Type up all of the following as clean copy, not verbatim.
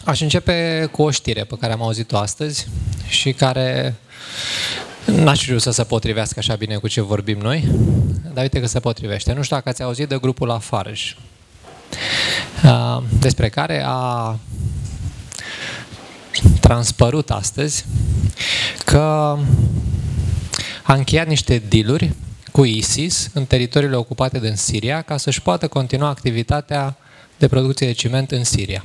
Aș începe cu o știre pe care am auzit-o astăzi și care n-aș știu să se potrivească așa bine cu ce vorbim noi, dar uite că se potrivește. Nu știu dacă ați auzit de grupul Lafarge, despre care a transpărut astăzi că a încheiat niște dealuri cu ISIS în teritoriile ocupate din Siria ca să-și poată continua activitatea de producție de ciment în Siria.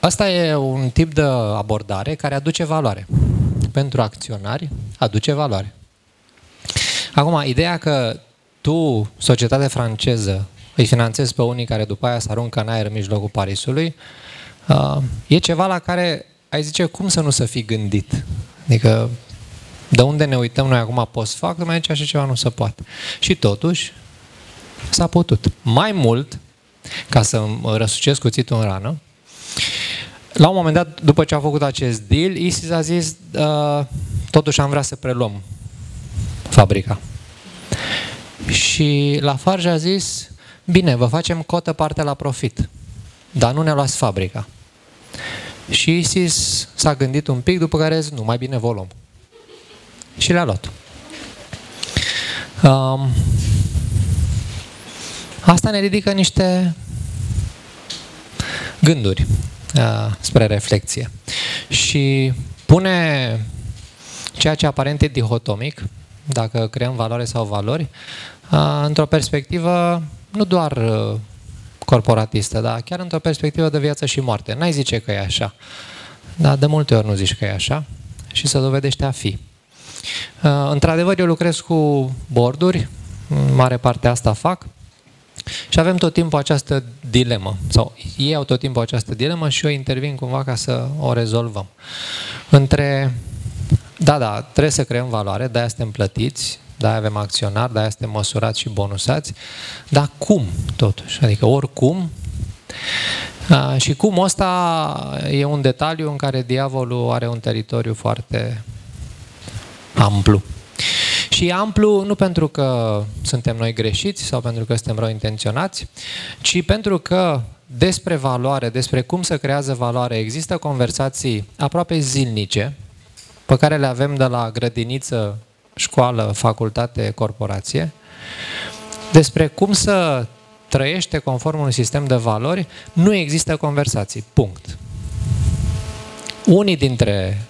Asta e un tip de abordare care aduce valoare. Pentru acționari aduce valoare. Acum, ideea că tu, societate franceză, îi finanțezi pe unii care după aia se aruncă în aer în mijlocul Parisului, e ceva la care ai zice cum să nu să fii gândit. Adică de unde ne uităm noi acum post-fac, mai aici așa ceva nu se poate. Și totuși s-a putut. Mai mult, ca să răsucesc cuțitul în rană, la un moment dat, după ce a făcut acest deal, ISIS a zis, totuși am vrea să preluăm fabrica. Și Lafarge a zis, bine, vă facem cotă parte la profit, dar nu ne luați fabrica. Și ISIS s-a gândit un pic, după care a zis, nu, mai bine vă luăm. Și le-a luat. Asta ne ridică niște gânduri spre reflexie. Și pune ceea ce aparent e dihotomic, dacă creăm valoare sau valori, într-o perspectivă nu doar corporatistă, dar chiar într-o perspectivă de viață și moarte. N-ai zice că e așa, dar de multe ori nu zici că e așa și se dovedește a fi. Într-adevăr, eu lucrez cu board-uri, în mare parte asta fac, și avem tot timpul această dilemă, sau ei au tot timpul această dilemă și eu intervin cumva ca să o rezolvăm. Între, da, trebuie să creăm valoare, de-aia suntem plătiți, de-aia avem acționari, de-aia suntem măsurați și bonusați, dar cum totuși? Adică oricum, și cum ăsta e un detaliu în care diavolul are un teritoriu foarte amplu. Și e amplu nu pentru că suntem noi greșiți sau pentru că suntem rău intenționați, ci pentru că despre valoare, despre cum se creează valoare, există conversații aproape zilnice pe care le avem de la grădiniță, școală, facultate, corporație, despre cum să trăiește conform unui sistem de valori, nu există conversații. Punct. Unii dintre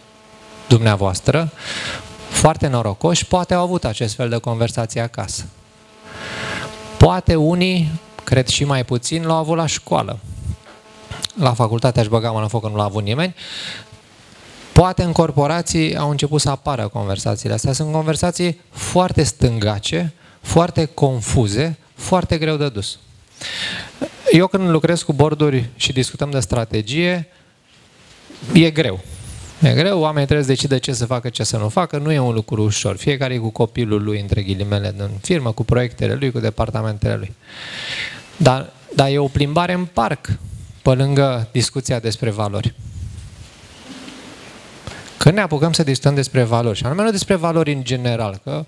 dumneavoastră, foarte norocoși, poate au avut acest fel de conversații acasă. Poate unii, cred și mai puțin, l-au avut la școală. La facultate aș băga mâna în foc că nu l-a avut nimeni. Poate în corporații au început să apară conversațiile astea. Sunt conversații foarte stângace, foarte confuze, foarte greu de dus. Eu când lucrez cu board-uri și discutăm de strategie, e greu. E greu, oamenii trebuie să decide ce să facă, ce să nu facă, nu e un lucru ușor. Fiecare e cu copilul lui, între ghilimele, în firmă, cu proiectele lui, cu departamentele lui. Dar e o plimbare în parc, pe lângă discuția despre valori. Când ne apucăm să discutăm despre valori, și anume nu despre valori în general, că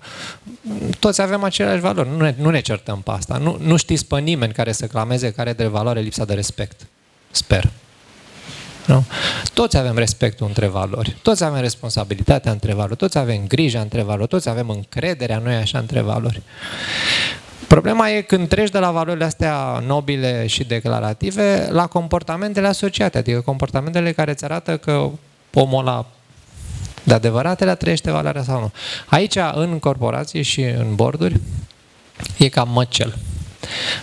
toți avem aceleași valori, nu ne certăm pe asta. Nu știți pe nimeni care să clameze care e de valoare lipsa de respect. Sper. Nu? Toți avem respectul între valori, toți avem responsabilitatea între valori, toți avem grija între valori, toți avem încrederea, noi așa, între valori. Problema e când treci de la valorile astea nobile și declarative la comportamentele asociate, adică comportamentele care îți arată că omul ăla de adevăratele trăiește valoarea sau nu. Aici, în corporații și în board-uri, e cam măcel.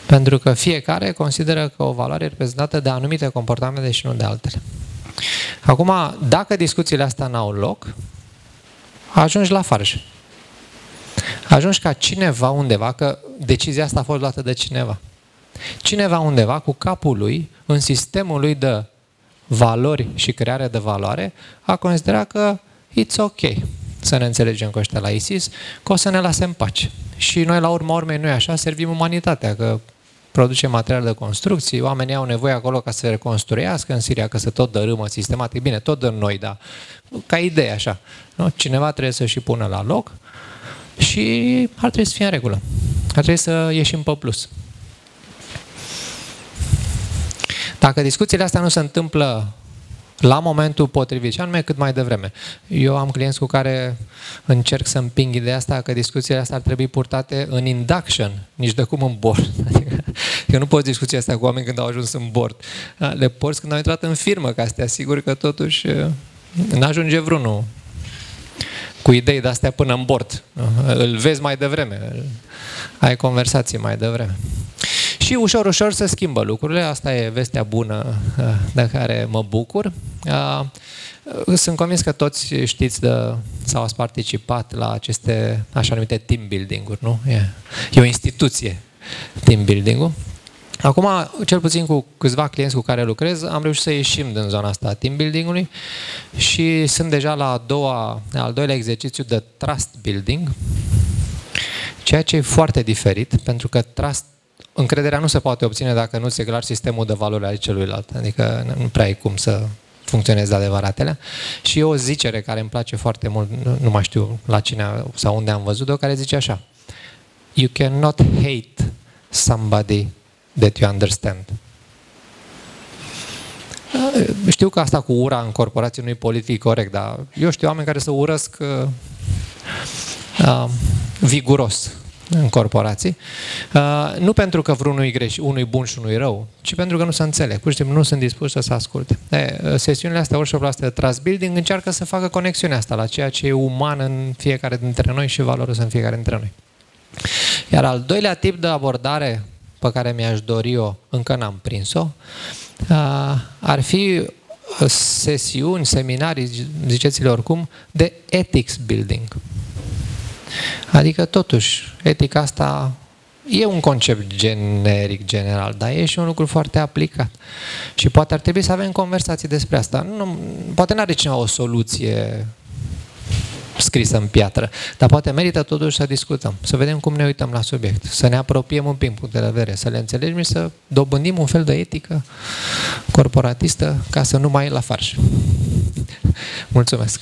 Pentru că fiecare consideră că o valoare e reprezentată de anumite comportamente și nu de altele. Acum, dacă discuțiile astea n-au loc, ajungi la farj. Ajungi ca cineva undeva, că decizia asta a fost luată de cineva. Cineva undeva cu capul lui, în sistemul lui de valori și creare de valoare, a considerat că it's ok să ne înțelegem cu ăștia la ISIS, că o să ne lase în pace. Și noi, la urma urmei, nu e așa, servim umanitatea, că producem materiale de construcții, oamenii au nevoie acolo ca să se reconstruiască în Siria, că se tot dărâmă sistematic. Bine, tot dăm noi, dar ca idee așa. Nu? Cineva trebuie să și pună la loc și ar trebui să fie în regulă. Ar trebui să ieșim pe plus. Dacă discuțiile astea nu se întâmplă la momentul potrivit, și anume cât mai devreme. Eu am clienți cu care încerc să împing ideea asta că discuțiile astea ar trebui purtate în induction, nici de cum în board. Adică, eu nu poți discuția asta cu oameni când au ajuns în board. Le porți când au intrat în firmă, ca să te asiguri că totuși n-ajunge vreunul cu idei de-astea până în board. Îl vezi mai devreme, ai conversații mai devreme. Și ușor, ușor se schimbă lucrurile. Asta e vestea bună de care mă bucur. Sunt convins că toți știți sau ați participat la aceste așa numite team building-uri, nu? E o instituție, team building-ul. Acum, cel puțin cu câțiva clienți cu care lucrez, am reușit să ieșim din zona asta a team building-ului și sunt deja la al doilea exercițiu de trust building, ceea ce e foarte diferit, pentru că încrederea nu se poate obține dacă nu ți-e clar sistemul de valori al celuilalt. Adică nu prea ai cum să funcționeze adevăratele. Și e o zicere care îmi place foarte mult, nu mai știu la cine sau unde am văzut-o, care zice așa: You cannot hate somebody that you understand. Știu că asta cu ura în corporații nu e politic corect, dar eu știu oameni care se urăsc viguros în corporații, nu pentru că vreunul e greșit, unul e bun și unul e rău, ci pentru că nu se înțeleg, pur și simplu nu sunt dispuși să se asculte. Sesiunile astea, workshop-urile astea de trust building încearcă să facă conexiunea asta la ceea ce e uman în fiecare dintre noi și valoros în fiecare dintre noi. Iar al doilea tip de abordare pe care mi-aș dori eu, încă n-am prins-o, ar fi sesiuni, seminarii, ziceți-le oricum, de ethics building. Adică, totuși, etica asta e un concept generic, general, dar e și un lucru foarte aplicat. Și poate ar trebui să avem conversații despre asta. Poate n-are cineva o soluție scrisă în piatră, dar poate merită totuși să discutăm, să vedem cum ne uităm la subiect, să ne apropiem un pic punct de vedere, să le înțelegem și să dobândim un fel de etică corporatistă ca să nu mai e la farș. Mulțumesc!